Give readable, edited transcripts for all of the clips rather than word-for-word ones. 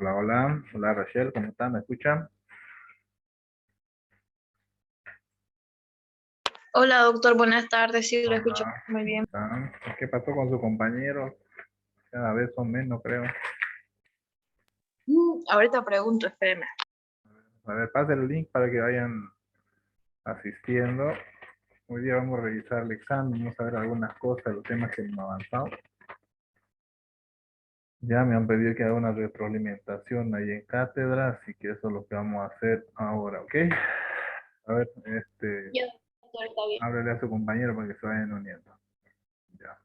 Hola, hola. Hola, Rachel, ¿cómo está? ¿Me escucha? Hola, doctor, buenas tardes. Sí, lo escucho Hola, muy ¿cómo bien. está? ¿Qué pasó con su compañero? Cada vez son menos, creo. Ahorita pregunto, espéreme. A ver, pase el link para que vayan asistiendo. Hoy día vamos a revisar el examen, vamos a ver algunas cosas, los temas que hemos avanzado. Ya me han pedido que haga una retroalimentación ahí en cátedra, así que eso es lo que vamos a hacer ahora, ¿ok? A ver, Ya, doctor, está bien. háblele a su compañero para que se vayan uniendo. Ya.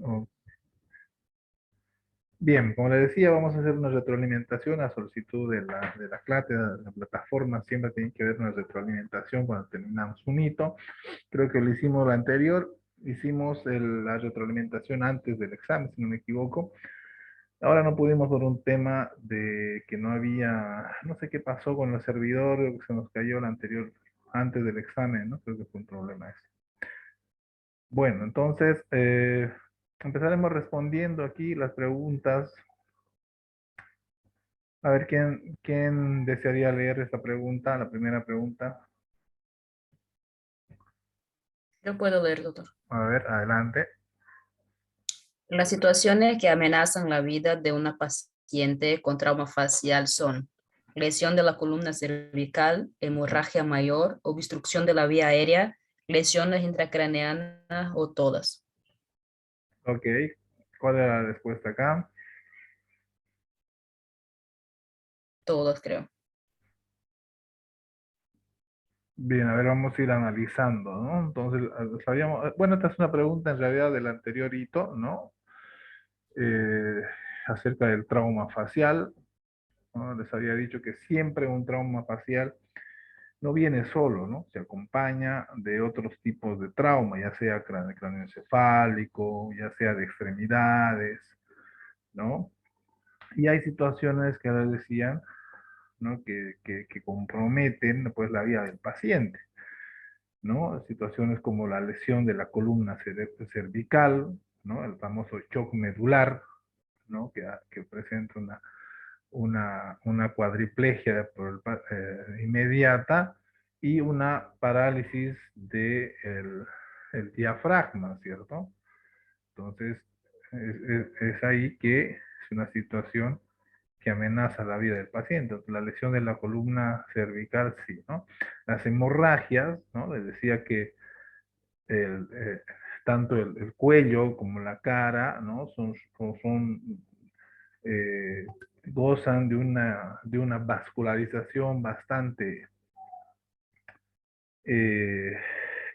Ok. Bien, como le decía, vamos a hacer una retroalimentación a solicitud de la clase, de la plataforma. Siempre tiene que haber una retroalimentación cuando terminamos un hito. Creo que lo hicimos la anterior, hicimos la retroalimentación antes del examen, si no me equivoco. Ahora no pudimos por un tema de que no había, no sé qué pasó con el servidor, que se nos cayó el anterior antes del examen, ¿no? Creo que fue un problema ese. Bueno, entonces empezaremos respondiendo aquí las preguntas. A ver, ¿quién desearía leer esta pregunta? La primera pregunta. Yo puedo leer, doctor. A ver, adelante. Las situaciones que amenazan la vida de una paciente con trauma facial son lesión de la columna cervical, hemorragia mayor, obstrucción de la vía aérea, lesiones intracraneanas o todas. Ok. ¿Cuál es la respuesta acá? Todas, creo. Bien, a ver, vamos a ir analizando, ¿no? Entonces, sabíamos, bueno, esta es una pregunta en realidad del anterior hito, ¿no? Eh, acerca del trauma facial, ¿no? Les había dicho que siempre un trauma facial no viene solo, ¿no? Se acompaña de otros tipos de trauma, ya sea craneoencefálico, ya sea de extremidades, ¿no? Y hay situaciones que les decían, ¿no? Que comprometen pues la vida del paciente, ¿no? Situaciones como la lesión de la columna cervical, ¿no? El famoso shock medular, ¿no? Que presenta una cuadriplegia inmediata y una parálisis del el diafragma, ¿cierto? Entonces, es ahí que es una situación que amenaza la vida del paciente. La lesión de la columna cervical, sí, ¿no? Las hemorragias, ¿no? Les decía que el, eh, tanto el cuello como la cara, ¿no? Son eh, gozan de una vascularización bastante, eh,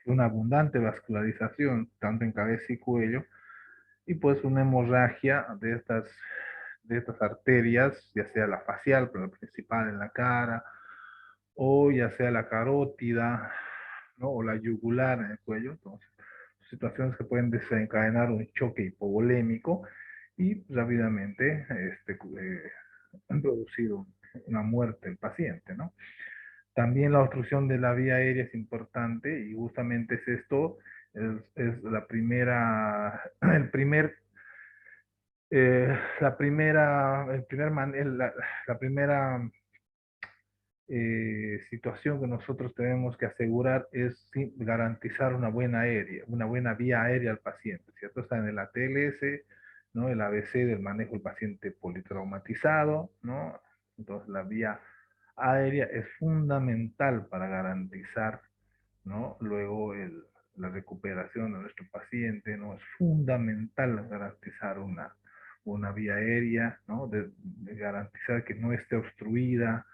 una abundante vascularización, tanto en cabeza y cuello, y pues una hemorragia de estas arterias, ya sea la facial, pero la principal en la cara, o ya sea la carótida, ¿no? O la yugular en el cuello. Entonces, situaciones que pueden desencadenar un choque hipovolémico y rápidamente han producido una muerte del paciente, ¿no? También la obstrucción de la vía aérea es importante y justamente es esto, es la primera, el primer la primera, el primer la primera situación que nosotros tenemos que asegurar es sí, garantizar una buena aérea, una buena vía aérea al paciente, ¿cierto? Está en el ATLS, ¿no? El ABC del manejo del paciente politraumatizado, ¿no? Entonces la vía aérea es fundamental para garantizar, ¿no? Luego la recuperación de nuestro paciente, ¿no? Es fundamental garantizar una vía aérea, ¿no? De garantizar que no esté obstruida,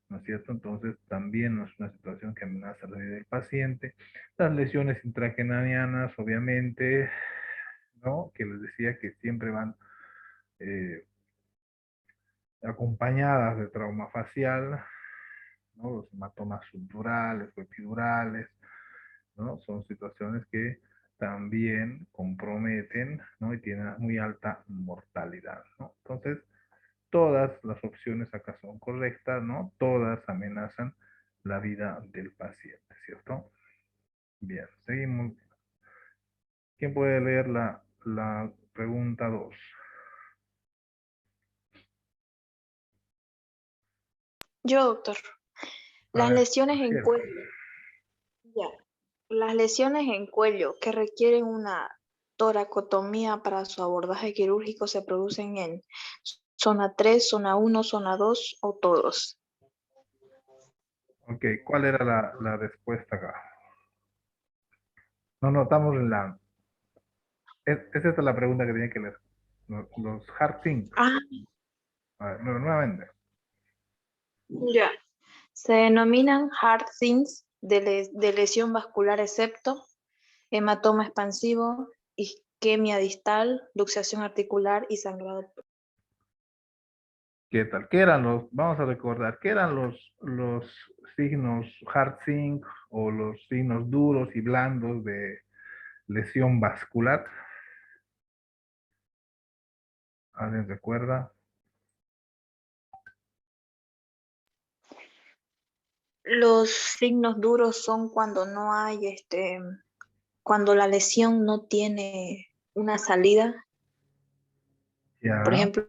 ¿no es cierto? Entonces también no es una situación que amenaza la vida del paciente. Las lesiones intracranianas, obviamente, ¿no? Que les decía que siempre van acompañadas de trauma facial, ¿no? Los hematomas subdurales o epidurales, ¿no? Son situaciones que también comprometen, ¿no? Y tienen muy alta mortalidad, ¿no? Entonces, todas las opciones acá son correctas, ¿no? Todas amenazan la vida del paciente, ¿cierto? Bien, seguimos. ¿Quién puede leer la pregunta 2? Yo, doctor. A Las ver, lesiones en Cielo. cuello. Ya. Las lesiones en cuello que requieren una toracotomía para su abordaje quirúrgico se producen en zona 3, zona 1, zona 2 o todos. Ok, ¿cuál era la respuesta acá? No, no, estamos en la... Esa es la pregunta que tenía que leer. Los hard things. Ah, A ver, nuevamente. ya. Se denominan hard things de lesión vascular excepto hematoma expansivo, isquemia distal, luxación articular y sangrado. ¿Qué tal? ¿Qué eran vamos a recordar, qué eran los signos hard zinc o los signos duros y blandos de lesión vascular? ¿Alguien recuerda? Los signos duros son cuando no hay, cuando la lesión no tiene una salida. Por Ya, ejemplo,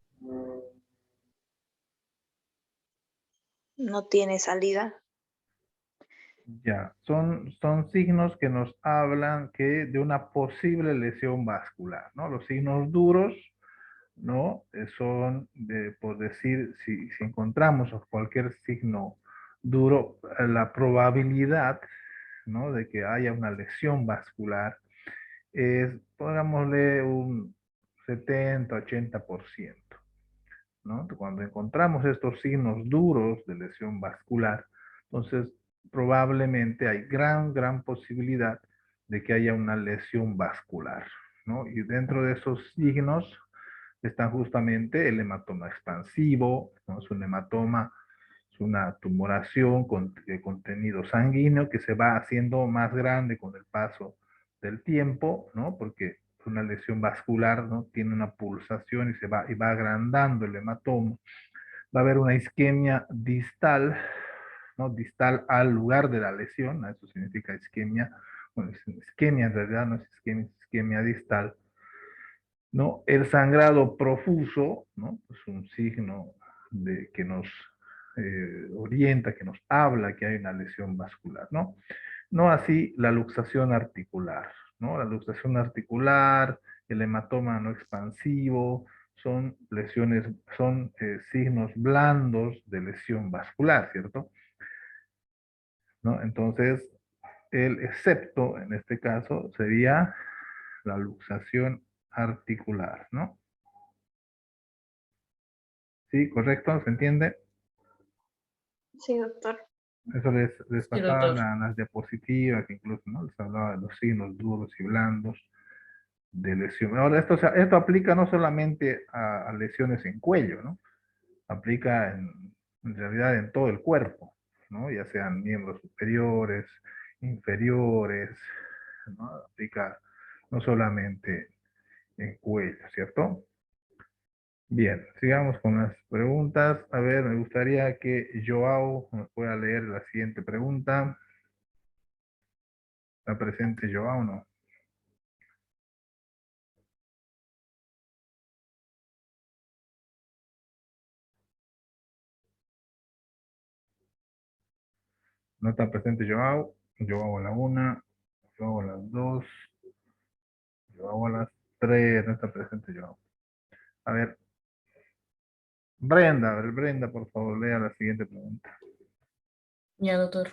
no tiene salida. ya. Son signos que nos hablan de una posible lesión vascular, ¿no? Los signos duros, ¿no? Son, por decir, si encontramos cualquier signo duro, la probabilidad, ¿no? De que haya una lesión vascular es, pongámosle un 70-80%, ¿no? Cuando encontramos estos signos duros de lesión vascular, entonces probablemente hay gran posibilidad de que haya una lesión vascular, ¿no? Y dentro de esos signos están justamente el hematoma expansivo, ¿no? Es un hematoma, es una tumoración de contenido sanguíneo que se va haciendo más grande con el paso del tiempo, ¿no? Porque una lesión vascular, ¿no? Tiene una pulsación y va agrandando el hematoma. Va a haber una isquemia distal, ¿no? Distal al lugar de la lesión, ¿no? Eso significa isquemia. Bueno, isquemia en realidad no es isquemia, es isquemia distal, ¿no? El sangrado profuso, ¿no? Es un signo que nos orienta, que nos habla que hay una lesión vascular, ¿no? No así la luxación articular, ¿no? La luxación articular, el hematoma no expansivo, son lesiones, son signos blandos de lesión vascular, ¿cierto? ¿No? Entonces, el excepto en este caso sería la luxación articular, ¿no? ¿Sí? ¿Correcto? ¿Se entiende? Sí, doctor. Eso les Sí, pasaba doctor. las diapositivas, incluso, ¿no? Les hablaba de los signos duros y blandos de lesión. Ahora, esto aplica no solamente a lesiones en cuello, ¿no? Aplica en realidad en todo el cuerpo, ¿no? Ya sean miembros superiores, inferiores, ¿no? Aplica no solamente en cuello, ¿cierto? Bien, sigamos con las preguntas. A ver, me gustaría que Joao nos pueda leer la siguiente pregunta. ¿Está presente Joao o no? No está presente Joao. Joao a la 1, Joao a las 2, Joao a las 3. No está presente Joao. A ver, Brenda, a ver, Brenda, por favor, lea la siguiente pregunta. Ya, doctor.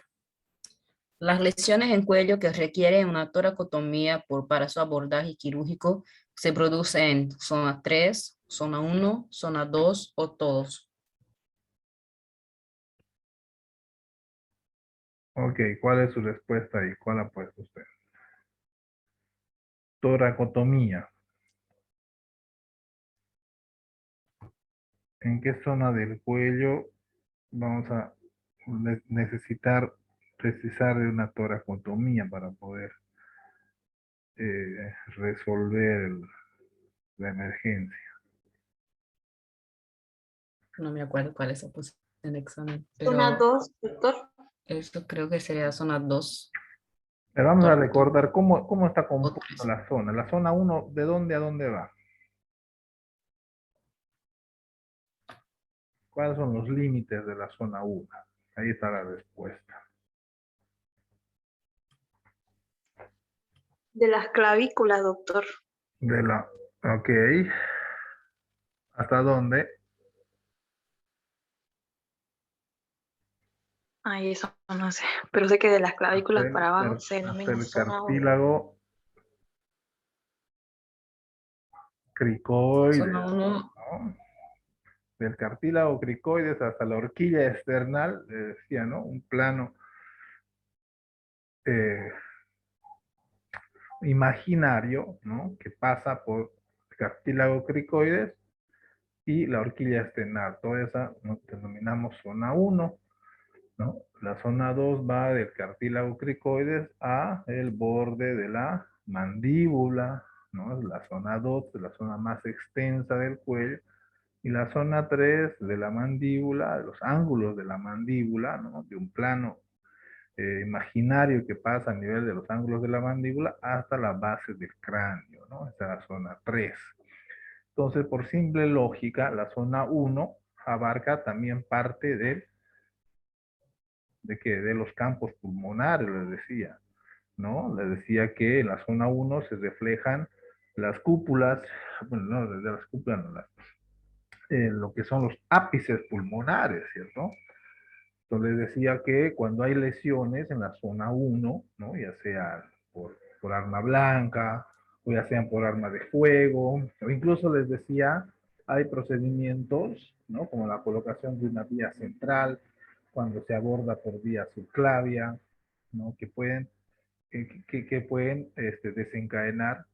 Las lesiones en cuello que requieren una toracotomía para su abordaje quirúrgico se producen en zona 3, zona 1, zona 2 o todos. Ok, ¿cuál es su respuesta ahí? ¿Cuál ha puesto usted? Toracotomía. ¿En qué zona del cuello vamos a necesitar precisar de una toracotomía para poder resolver la emergencia? No me acuerdo cuál es la posición en el examen, Zona pero 2, doctor. eso creo que sería zona 2 Pero vamos a doctor, recordar cómo está o compuesta 3. la zona. La zona uno, ¿de dónde a dónde va? ¿Cuáles son los límites de la zona uno? Ahí está la respuesta. De las clavículas, doctor. De la, ok. ¿Hasta dónde? Ay, eso no sé. Pero sé que de las clavículas para abajo se Hasta denomina el zona 1. cartílago cricoide, Zona 1, ¿no? Del cartílago cricoides hasta la horquilla external, le decía, ¿no? Un plano eh, imaginario, ¿no? Que pasa por el cartílago cricoides y la horquilla external. Toda esa nos denominamos zona uno, ¿no? La zona 2 va del cartílago cricoides a el borde de la mandíbula, ¿no? Es la zona 2, la zona más extensa del cuello. Y la zona 3 de la mandíbula, de los ángulos de la mandíbula, ¿no? De un plano imaginario que pasa a nivel de los ángulos de la mandíbula hasta la base del cráneo, ¿no? Esa es la zona 3. Entonces, por simple lógica, la zona uno abarca también parte de los campos pulmonares, les decía, ¿no? Les decía que en la zona uno se reflejan las cúpulas, bueno, no, desde las cúpulas, no, lo que son los ápices pulmonares, ¿cierto? Entonces les decía que cuando hay lesiones en la zona uno, ¿no? Ya sea por arma blanca, o ya sean por arma de fuego, o incluso les decía, hay procedimientos, ¿no? Como la colocación de una vía central, cuando se aborda por vía subclavia, ¿no? Que pueden desencadenar,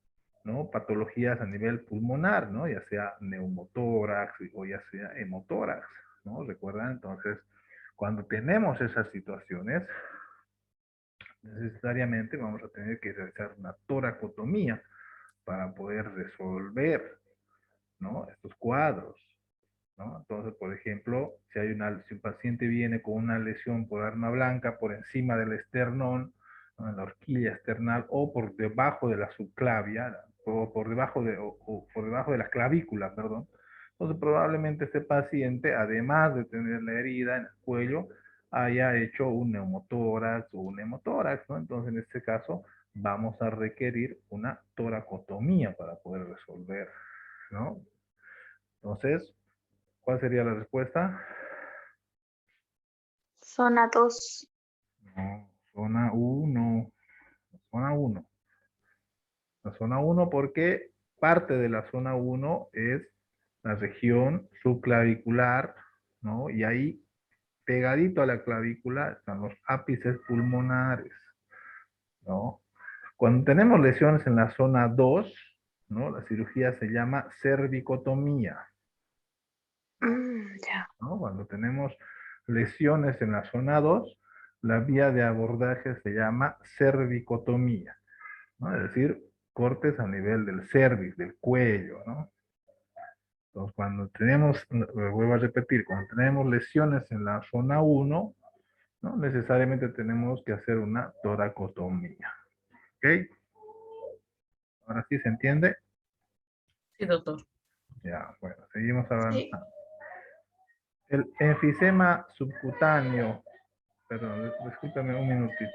¿no? Patologías a nivel pulmonar, ¿no? Ya sea neumotórax o ya sea hemotórax, ¿no? ¿Recuerdan? Entonces, cuando tenemos esas situaciones, necesariamente vamos a tener que realizar una toracotomía para poder resolver, ¿no? Estos cuadros, ¿no? Entonces, por ejemplo, si un paciente viene con una lesión por arma blanca por encima del esternón, ¿no? En la horquilla external o por debajo de la subclavia, o por debajo de la clavícula, perdón. Entonces, probablemente este paciente, además de tener la herida en el cuello, haya hecho un neumotórax o un hemotórax, ¿no? Entonces, en este caso, vamos a requerir una toracotomía para poder resolver, ¿no? Entonces, ¿cuál sería la respuesta? Zona 2. No, zona uno. Zona uno. La zona uno porque parte de la zona uno es la región subclavicular, ¿no? Y ahí, pegadito a la clavícula, están los ápices pulmonares, ¿no? Cuando tenemos lesiones en la zona 2, ¿no? La cirugía se llama cervicotomía, Ya. ¿no? Cuando tenemos lesiones en la zona 2, la vía de abordaje se llama cervicotomía, ¿no? Es decir, cortes a nivel del cervix, del cuello, ¿no? Entonces, cuando tenemos, vuelvo a repetir, cuando tenemos lesiones en la zona uno, ¿no? Necesariamente tenemos que hacer una toracotomía, ¿ok? Ahora sí se entiende. sí, doctor. Ya, bueno, seguimos Sí. avanzando. El enfisema subcutáneo, perdón, discúlpeme un minutito.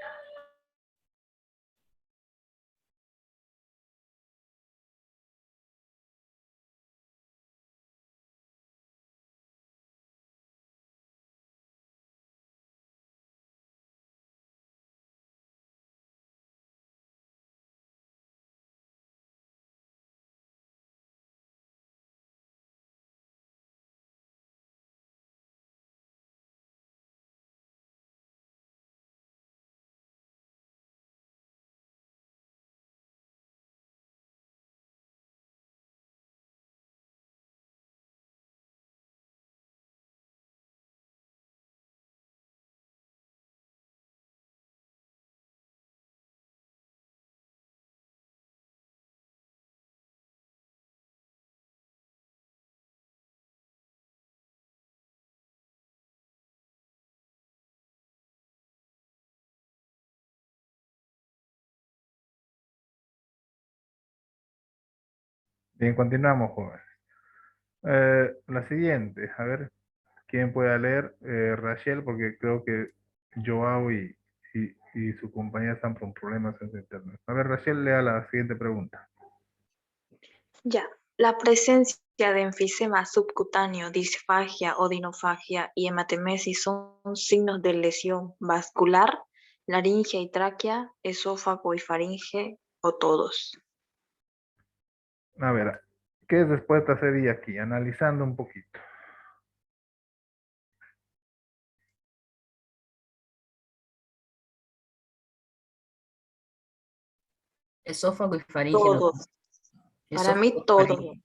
Bien, continuamos, joven. La siguiente, a ver, ¿quién puede leer? Rachel, porque creo que Joao y su compañía están con problemas en su internet. A ver, Rachel, lea la siguiente pregunta. Ya, la presencia de enfisema subcutáneo, disfagia o dinofagia y hematemesis son signos de lesión vascular, laringe y tráquea, esófago y faringe o todos. A ver, ¿qué respuesta sería aquí? Analizando un poquito. Esófago y faringe. Todos. Para Esófago mí y todos. faringe.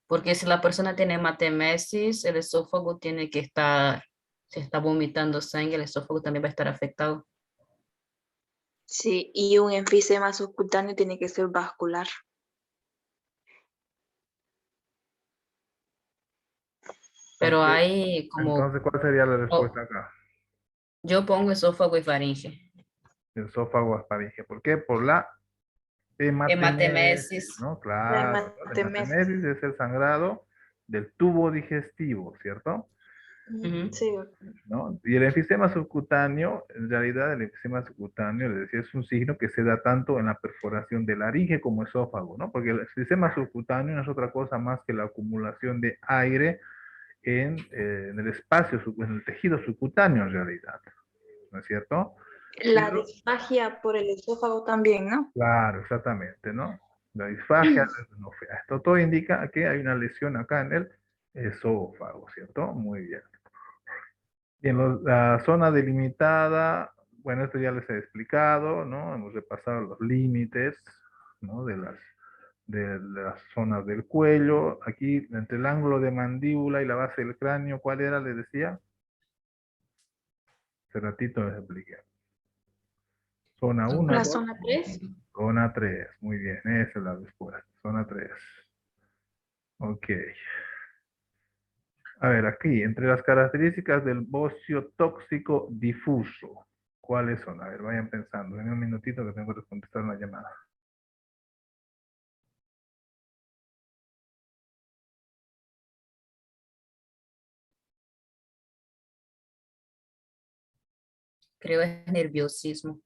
Porque si la persona tiene hematemesis, el esófago tiene que estar, si está vomitando sangre, el esófago también va a estar afectado. Sí, y un enfisema subcutáneo tiene que ser vascular. Pero Ok, hay como, entonces, ¿cuál sería la oh, respuesta acá? yo pongo esófago y faringe. El esófago faringe. ¿Por qué? Por la hematemesis, Hematemesis. ¿no? La Claro, ¿no? La hematemesis. hematemesis es el sangrado del tubo digestivo, ¿cierto? Ujú. Sí, ¿No? Y el enfisema subcutáneo, en realidad el enfisema subcutáneo, les decía, es un signo que se da tanto en la perforación de laringe como esófago, ¿no? Porque el enfisema subcutáneo no es otra cosa más que la acumulación de aire en el espacio, en el tejido subcutáneo en realidad, ¿no es cierto? la Pero, disfagia por el esófago también, ¿no? claro, exactamente, ¿no? La disfagia, la esofía. Esto todo indica que hay una lesión acá en el esófago, ¿cierto? Muy bien. Y en la zona delimitada, bueno, esto ya les he explicado, ¿no? Hemos repasado los límites, ¿no? De las zonas del cuello. Aquí, entre el ángulo de mandíbula y la base del cráneo, ¿cuál era? Les decía. Hace ratito les expliqué. Zona uno, La 2, zona 3. zona 3. Muy bien, esa es la respuesta. Zona 3. Ok. A ver, aquí, entre las características del bocio tóxico difuso, ¿cuáles son? A ver, vayan pensando. En un minutito que tengo que contestar una llamada. Creo es nerviosismo.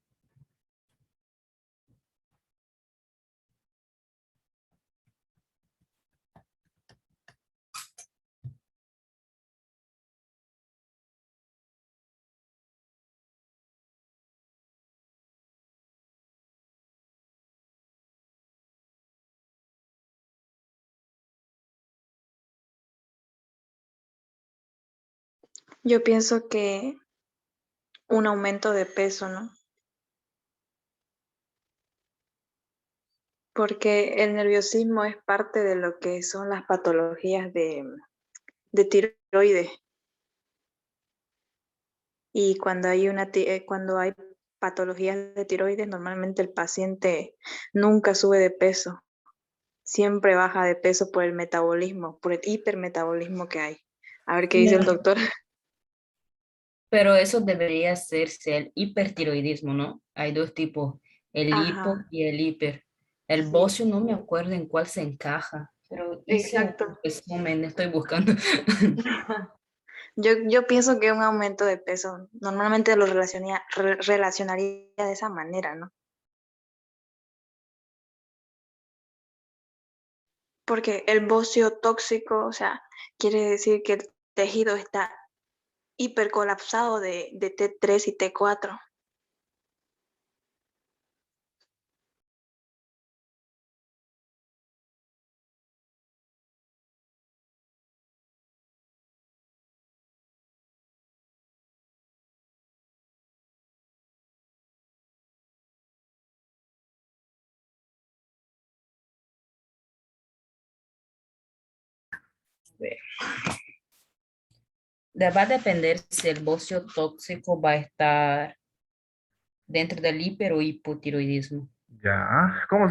Yo pienso que un aumento de peso, ¿no? Porque el nerviosismo es parte de lo que son las patologías de tiroides. Y cuando hay cuando hay patologías de tiroides, normalmente el paciente nunca sube de peso, siempre baja de peso por el metabolismo, por el hipermetabolismo que hay. A ver qué dice el doctor. Pero eso debería hacerse el hipertiroidismo, ¿no? Hay dos tipos, el hipo Ajá, y el hiper. El sí, bocio no me acuerdo en cuál se encaja, pero hice un exacto. resumen, estoy buscando. Yo pienso que un aumento de peso normalmente lo relacionaría de esa manera, ¿no? Porque el bocio tóxico, o sea, quiere decir que el tejido está hipercolapsado de T3 y T4. Va a depender si el bocio tóxico va a estar dentro del hiper o hipotiroidismo. Ya. ¿Cómo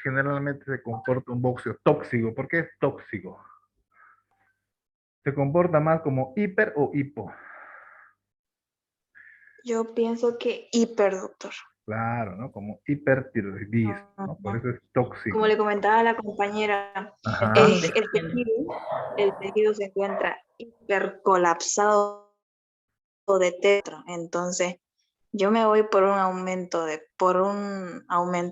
generalmente se comporta un boxeo tóxico? ¿Por qué es tóxico? ¿Se comporta más como hiper o hipo? Yo pienso que hiper, doctor. Claro, ¿no? Como hipertiroidismo, ¿no? Por Ajá. eso es Como tóxico. le comentaba a la compañera, Estamos Ajá, definiendo. el tejido se encuentra hipercolapsado de tetra, entonces yo me voy por un aumento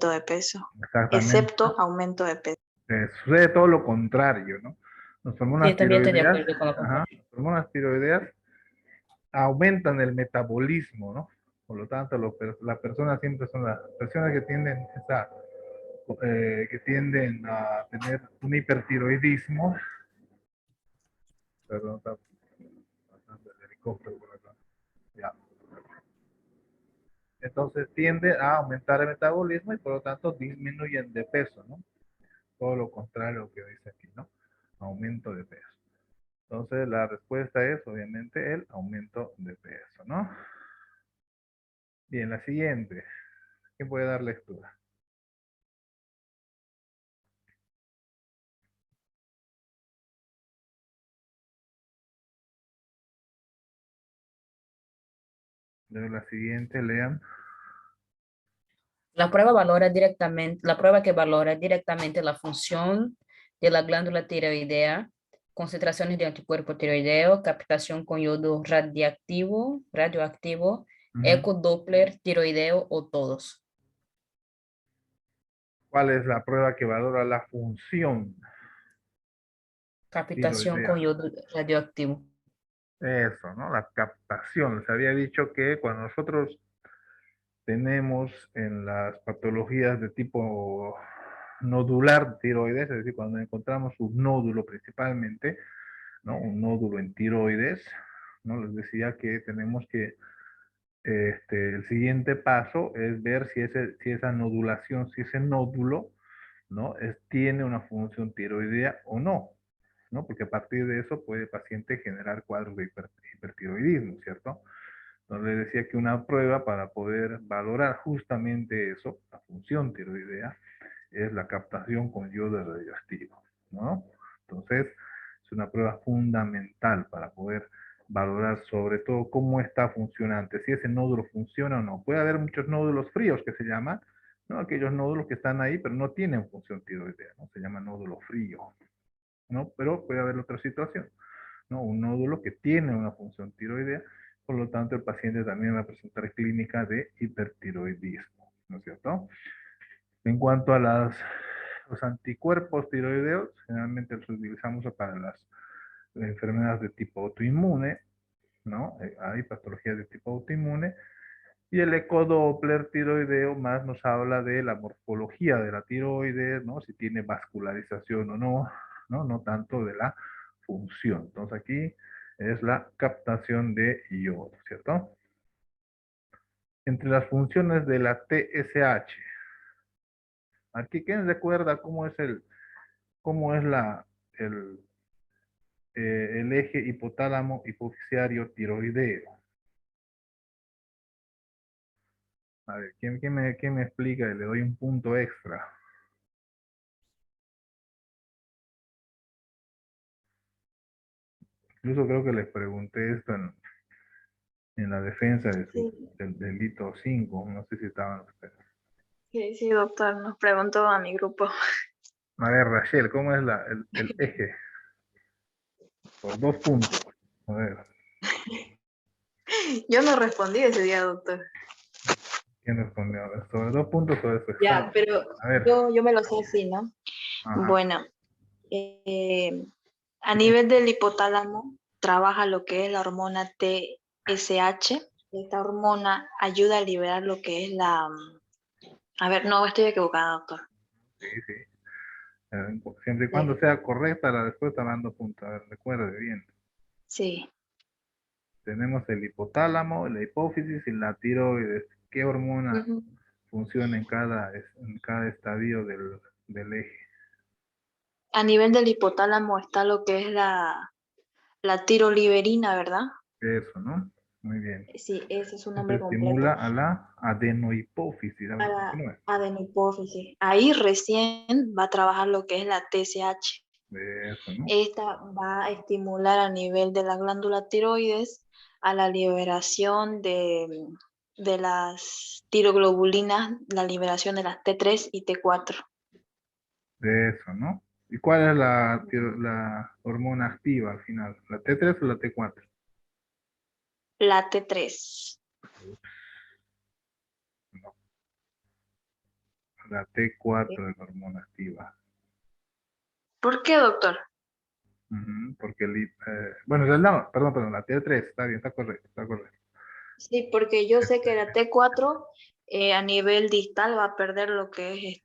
de peso, exactamente. excepto aumento de peso. Sucede todo lo contrario, ¿no? Las Sí, hormonas también estoy de tiroideas, acuerdo con la ajá, compañera. las hormonas tiroideas aumentan el metabolismo, ¿no? Por lo tanto, las personas siempre son las personas que tienden a tener un hipertiroidismo. Perdón, está pasando el helicóptero por acá. Ya. Entonces tiende a aumentar el metabolismo y por lo tanto disminuyen de peso, ¿no? Todo lo contrario a lo que dice aquí, ¿no? Aumento de peso. Entonces la respuesta es obviamente el aumento de peso, ¿no? Bien, la siguiente. ¿Quién puede dar lectura? Luego la siguiente, lean. La prueba que valora directamente la función de la glándula tiroidea, concentraciones de anticuerpo tiroideo, captación con yodo radioactivo, Ujú. ecodoppler tiroideo o todos. ¿Cuál es la prueba que valora la función Captación tiroidea? con yodo radioactivo. Eso, ¿no? La captación. Les había dicho que cuando nosotros tenemos en las patologías de tipo nodular tiroides, es decir, cuando encontramos un nódulo principalmente, ¿no? Un nódulo en tiroides, ¿no? Les decía que tenemos que, el siguiente paso es ver si esa nodulación, si ese nódulo, ¿no? Tiene una función tiroidea o no, ¿no? Porque a partir de eso puede el paciente generar cuadros de hipertiroidismo, ¿cierto? Entonces le decía que una prueba para poder valorar justamente eso, la función tiroidea, es la captación con yodo radioactivo, ¿no? Entonces, es una prueba fundamental para poder valorar sobre todo cómo está funcionante, si ese nódulo funciona o no. Puede haber muchos nódulos fríos que se llaman, ¿no? Aquellos nódulos que están ahí, pero no tienen función tiroidea, ¿no? Se llama nódulo frío, ¿no? Pero puede haber otra situación, ¿no? Un nódulo que tiene una función tiroidea, por lo tanto el paciente también va a presentar clínica de hipertiroidismo, ¿no es cierto? En cuanto a los anticuerpos tiroideos, generalmente los utilizamos para las enfermedades de tipo autoinmune, ¿no? Hay patologías de tipo autoinmune, y el ecodoppler tiroideo más nos habla de la morfología de la tiroides, ¿no? Si tiene vascularización o no, ¿no? No tanto de la función. Entonces aquí es la captación de yodo, ¿cierto? Entre las funciones de la TSH, aquí quién recuerda cómo es el eje hipotálamo hipoficiario tiroideo. A ver, ¿quién me explica? Y le doy un punto extra. Incluso creo que les pregunté esto en la defensa de Sí, del delito 5. No sé si estaban ustedes. sí, sí, doctor, nos preguntó a mi grupo. A ver, Rachel, ¿cómo es el eje? Por 2 puntos. A ver, Yo no respondí ese día, doctor. ¿quién respondió? A ver, sobre 2 puntos sobre su Ya, examen. pero A ver, yo me lo sé así, ¿no? ajá, Bueno, a nivel del hipotálamo trabaja lo que es la hormona TSH. Esta hormona ayuda a liberar lo que es a ver, no, estoy equivocada, doctor. sí, sí. Siempre y cuando Sí, sea correcta la respuesta, van 2 puntos. A ver, recuerde bien. sí. Tenemos el hipotálamo, la hipófisis y la tiroides. ¿Qué hormona Ujú. funciona en cada estadio del eje? A nivel del hipotálamo está lo que es la tiroliberina, ¿verdad? Eso, ¿no? Muy bien. Sí, ese es su Esto nombre estimula completo. a la adenohipófisis. A A ver, la continúe. adenohipófisis. Ahí recién va a trabajar lo que es la TSH. Eso, ¿no? Esta va a estimular a nivel de la glándula tiroides a la liberación de las tiroglobulinas, la liberación de las T3 y T4. De eso, ¿no? ¿Y cuál es la hormona activa al final? ¿La T3 o la T4? La T3. No, la T4 es la hormona activa. ¿Por qué, doctor? Ujú, porque, bueno, no, perdón, la T3, está bien, está correcto. Sí, porque yo sé que Este, la T4 a nivel distal va a perder lo que es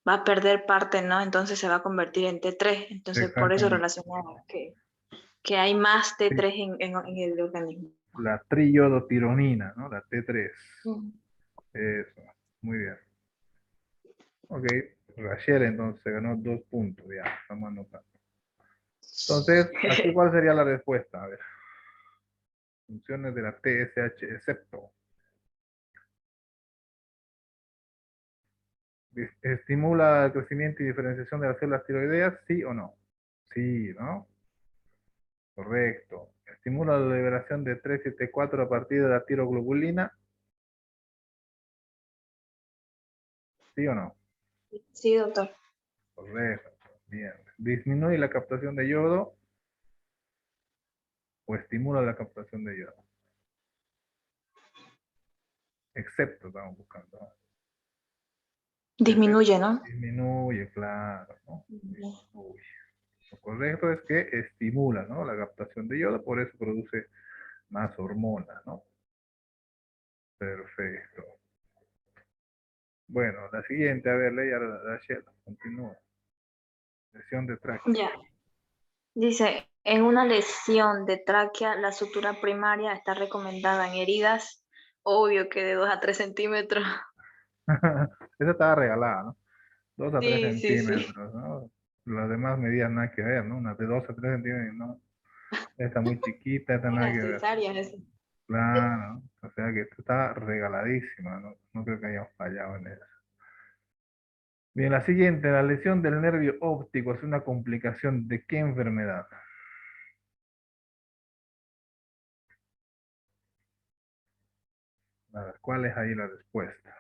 va a perder parte, ¿no? Entonces se va a convertir en T3. Entonces por eso exactamente. relacionamos que hay más Sí, T3 en el organismo. la triiodotironina, ¿no? La T3. Ujú. Eso, muy bien. Ok, Rachel entonces se ganó 2 puntos, ya, estamos anotando. Entonces, aquí cuál sería la respuesta, a ver. Funciones de la TSH, excepto. ¿Estimula el crecimiento y diferenciación de las células tiroideas? ¿Sí o no? Sí, ¿no? Correcto. ¿Estimula la liberación de 3 y T4 a partir de la tiroglobulina? ¿Sí o no? Sí, doctor. Correcto. Bien. ¿Disminuye la captación de yodo o estimula la captación de yodo? Excepto, estamos buscando, ¿no? Disminuye, ¿no? Disminuye, claro, ¿no? Ujú. Disminuye. Lo correcto es que estimula, ¿no? La captación de yodo, por eso produce más hormonas, ¿no? Perfecto. Bueno, la siguiente, a ver, Leia Rachel, continúa. Lesión de tráquea. Ya. Dice, en una lesión de tráquea, la sutura primaria está recomendada en heridas, obvio que de 2 a 3 centímetros. Esa estaba regalada, ¿no? 2 a 3 Sí, sí, sí. centímetros, ¿no? Las demás medidas nada que ver, ¿no? Una de 2 a 3 centímetros, no. Esta muy chiquita, esta nada Una que ver. cesárea, eso. Claro, o sea que esta está regaladísima, ¿no? No creo que hayamos fallado en eso. Bien, la siguiente, la lesión del nervio óptico es una complicación de qué enfermedad. A ver, ¿cuál es ahí la respuesta?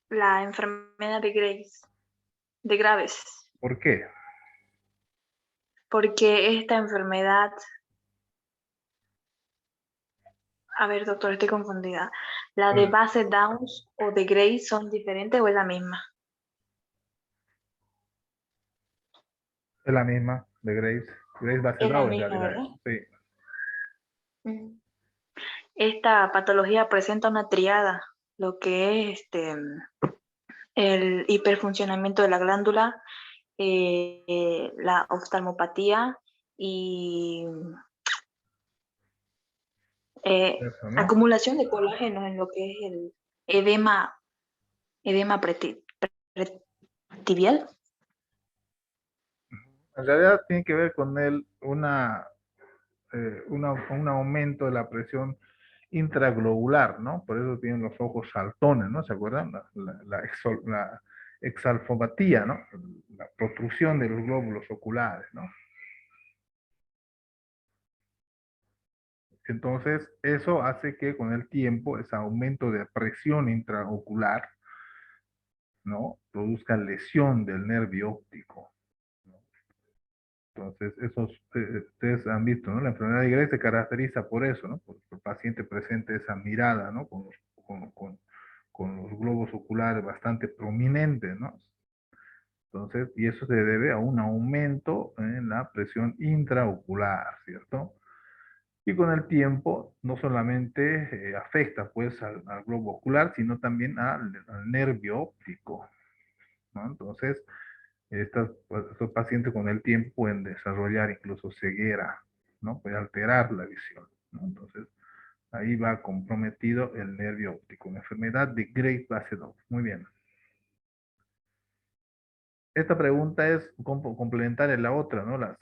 La enfermedad de Graves, de Graves, ¿Por qué? porque esta enfermedad, a ver, doctor, estoy confundida. ¿La de Pues, base Downs o de Graves son diferentes o es la misma? es la misma de Graves. Graves Es la Basedao en misma, realidad es. ¿verdad? Sí. Mm. Esta patología presenta una triada, lo que es el hiperfuncionamiento de la glándula, la oftalmopatía y Eso, ¿no? acumulación de colágeno en lo que es el edema, edema tibial. En realidad tiene que ver con un aumento de la presión intraglobular, ¿no? Por eso tienen los ojos saltones, ¿no? ¿Se acuerdan? La exalfopatía, ¿no? La protrusión de los glóbulos oculares, ¿no? Entonces, eso hace que con el tiempo, ese aumento de presión intraocular, ¿no? Produzca lesión del nervio óptico, ¿no? Entonces, ustedes han visto, ¿no? La enfermedad de Gray se caracteriza por eso, ¿no? Por el paciente presente esa mirada, ¿no? Con los globos oculares bastante prominentes, ¿no? Entonces, y eso se debe a un aumento en la presión intraocular, ¿cierto? Y con el tiempo, no solamente afecta pues al globo ocular, sino también al nervio óptico, ¿no? Entonces, estos pacientes con el tiempo pueden desarrollar incluso ceguera, ¿no? Puede alterar la visión, ¿no? Entonces, ahí va comprometido el nervio óptico, una enfermedad de Graves-Basedov. Muy bien. Esta pregunta es complementaria a la otra, ¿no? Los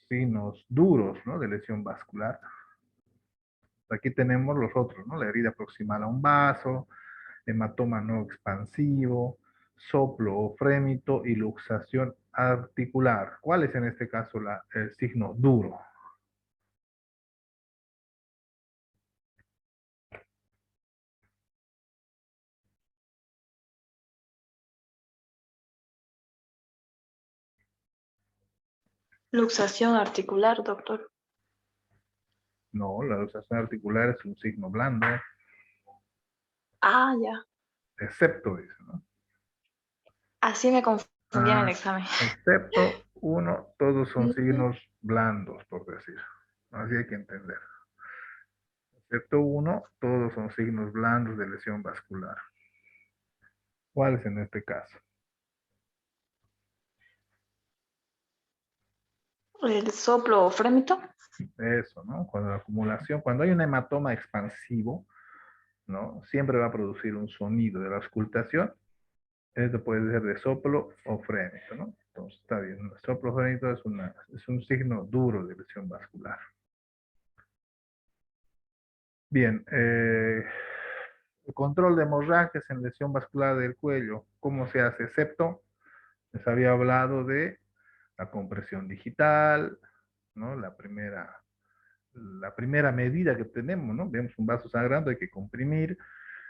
signos duros, ¿no? De lesión vascular. Aquí tenemos los otros, ¿no? La herida proximal a un vaso, hematoma no expansivo, soplo o frémito y luxación articular. ¿Cuál es en este caso el signo duro? Luxación articular, doctor. No, la luxación articular es un signo blando, Ah, ya. excepto, dice, ¿no? Así me confundí en el Ah, examen. excepto uno, todos son Mm, signos blandos, por decir. Así hay que entender. Excepto uno, todos son signos blandos de lesión vascular. ¿Cuál es en este caso? El soplo o frémito. Eso, ¿no? Cuando la acumulación, cuando hay un hematoma expansivo, ¿no? Siempre va a producir un sonido de la auscultación. Esto puede ser de soplo o frémito, ¿no? Entonces, está bien. El soplo frémito es un signo duro de lesión vascular. Bien, el control de hemorragias en lesión vascular del cuello, ¿cómo se hace? Excepto, les había hablado de la compresión digital, ¿no? La primera medida que tenemos, ¿no? Vemos un vaso sangrando, hay que comprimir.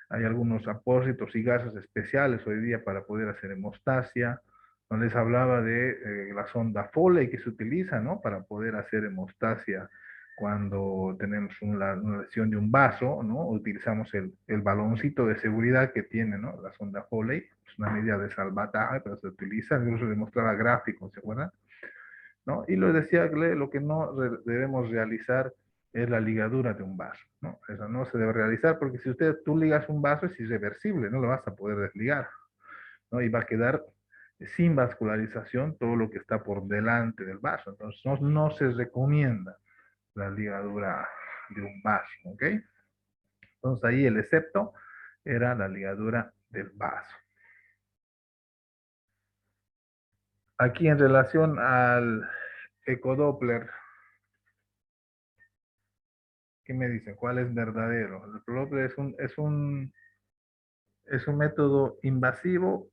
Hay algunos apósitos y gases especiales hoy día para poder hacer hemostasia. No les hablaba de la sonda Foley que se utiliza, ¿no? Para poder hacer hemostasia cuando tenemos una lesión de un vaso, ¿no? Utilizamos el baloncito de seguridad que tiene, ¿no? La sonda Foley. Es una medida de salvataje, pero se utiliza. Incluso demostraba gráficos, ¿se acuerdan? ¿No? Y lo decía que lo que no debemos realizar es la ligadura de un vaso, ¿no? Eso no se debe realizar porque si tú ligas un vaso es irreversible, no lo vas a poder desligar, ¿no? Y va a quedar sin vascularización todo lo que está por delante del vaso. Entonces no se recomienda la ligadura de un vaso, ¿ok? Entonces ahí el excepto era la ligadura del vaso. Aquí en relación al ecodoppler, ¿qué me dicen? ¿Cuál es verdadero? El ecodoppler es un método invasivo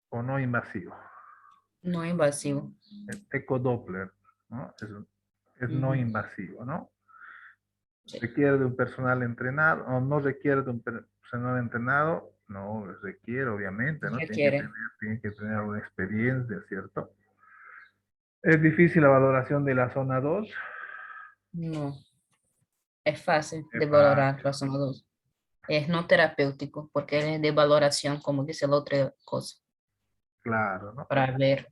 o no invasivo. No invasivo. El ecodoppler, ¿no? Es no Ujú. invasivo, ¿no? Sí, ¿Requiere de un personal entrenado o no requiere de un personal entrenado? No, requiere, obviamente, ¿no? requiere. Tiene que tener una experiencia, ¿cierto? Es difícil la valoración de la zona 2. No, es fácil Es de valorar fácil, la zona 2. Es no terapéutico porque es de valoración, como dice la otra cosa, claro, ¿no? para ver.